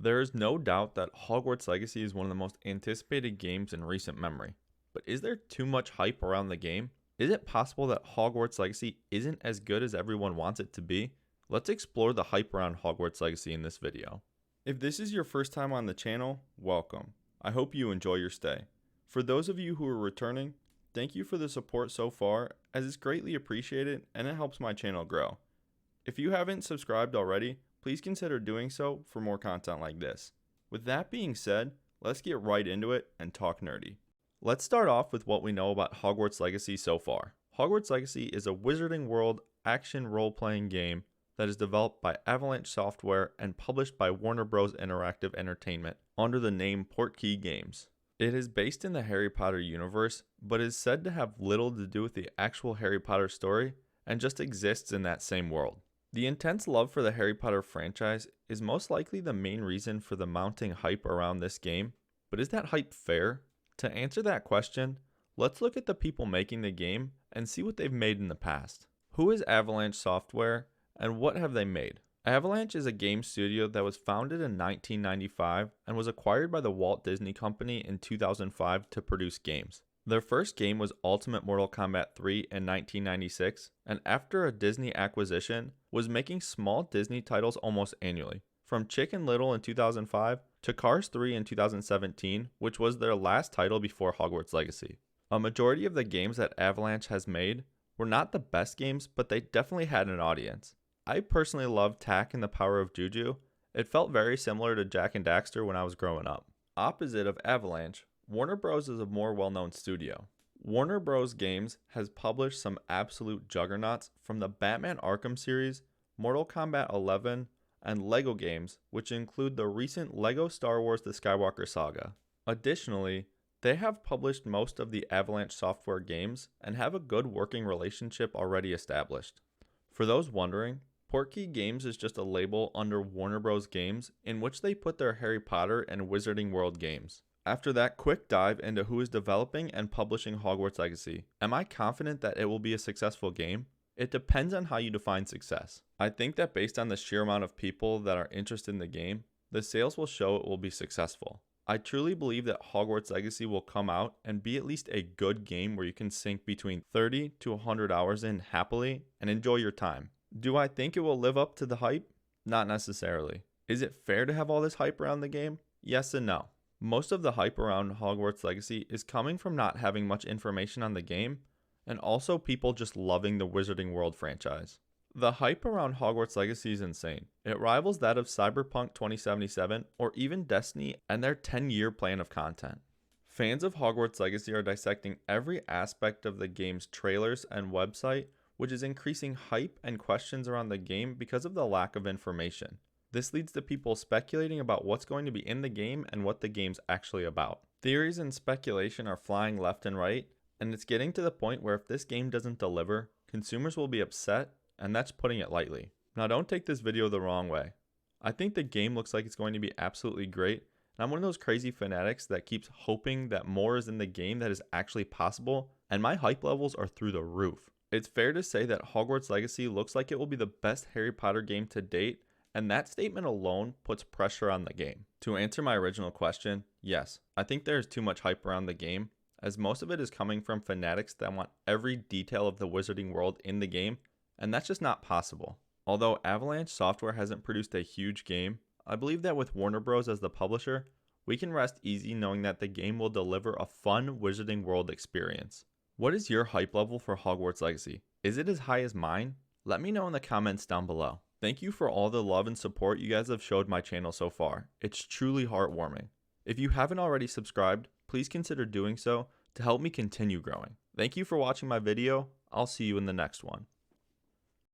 There is no doubt that Hogwarts Legacy is one of the most anticipated games in recent memory. But is there too much hype around the game? Is it possible that Hogwarts Legacy isn't as good as everyone wants it to be? Let's explore the hype around Hogwarts Legacy in this video. If this is your first time on the channel, welcome. I hope you enjoy your stay. For those of you who are returning, thank you for the support so far, as it's greatly appreciated and it helps my channel grow. If you haven't subscribed already, please consider doing so for more content like this. With that being said, let's get right into it and talk nerdy. Let's start off with what we know about Hogwarts Legacy so far. Hogwarts Legacy is a Wizarding World action role-playing game that is developed by Avalanche Software and published by Warner Bros. Interactive Entertainment under the name Portkey Games. It is based in the Harry Potter universe, but is said to have little to do with the actual Harry Potter story and just exists in that same world. The intense love for the Harry Potter franchise is most likely the main reason for the mounting hype around this game, but is that hype fair? To answer that question, let's look at the people making the game and see what they've made in the past. Who is Avalanche Software and what have they made? Avalanche is a game studio that was founded in 1995 and was acquired by the Walt Disney Company in 2005 to produce games. Their first game was Ultimate Mortal Kombat 3 in 1996, and after a Disney acquisition, was making small Disney titles almost annually. From Chicken Little in 2005 to Cars 3 in 2017, which was their last title before Hogwarts Legacy. A majority of the games that Avalanche has made were not the best games, but they definitely had an audience. I personally loved Tak and the Power of Juju. It felt very similar to Jak and Daxter when I was growing up. Opposite of Avalanche, Warner Bros. Is a more well-known studio. Warner Bros. Games has published some absolute juggernauts from the Batman Arkham series, Mortal Kombat 11, and LEGO games, which include the recent LEGO Star Wars The Skywalker Saga. Additionally, they have published most of the Avalanche Software games and have a good working relationship already established. For those wondering, Portkey Games is just a label under Warner Bros. Games in which they put their Harry Potter and Wizarding World games. After that quick dive into who is developing and publishing Hogwarts Legacy, am I confident that it will be a successful game? It depends on how you define success. I think that based on the sheer amount of people that are interested in the game, the sales will show it will be successful. I truly believe that Hogwarts Legacy will come out and be at least a good game where you can sink between 30 to 100 hours in happily and enjoy your time. Do I think it will live up to the hype? Not necessarily. Is it fair to have all this hype around the game? Yes and no. Most of the hype around Hogwarts Legacy is coming from not having much information on the game, and also people just loving the Wizarding World franchise. The hype around Hogwarts Legacy is insane. It rivals that of Cyberpunk 2077 or even Destiny and their 10-year plan of content. Fans of Hogwarts Legacy are dissecting every aspect of the game's trailers and website, which is increasing hype and questions around the game because of the lack of information. This leads to people speculating about what's going to be in the game and what the game's actually about. Theories and speculation are flying left and right, and it's getting to the point where if this game doesn't deliver, consumers will be upset, and that's putting it lightly. Now don't take this video the wrong way. I think the game looks like it's going to be absolutely great, and I'm one of those crazy fanatics that keeps hoping that more is in the game that is actually possible, and my hype levels are through the roof. It's fair to say that Hogwarts Legacy looks like it will be the best Harry Potter game to date, and that statement alone puts pressure on the game. To answer my original question, yes, I think there is too much hype around the game, as most of it is coming from fanatics that want every detail of the Wizarding World in the game, and that's just not possible. Although Avalanche Software hasn't produced a huge game, I believe that with Warner Bros. As the publisher, we can rest easy knowing that the game will deliver a fun Wizarding World experience. What is your hype level for Hogwarts Legacy? Is it as high as mine? Let me know in the comments down below. Thank you for all the love and support you guys have showed my channel so far. It's truly heartwarming. If you haven't already subscribed, please consider doing so to help me continue growing. Thank you for watching my video. I'll see you in the next one.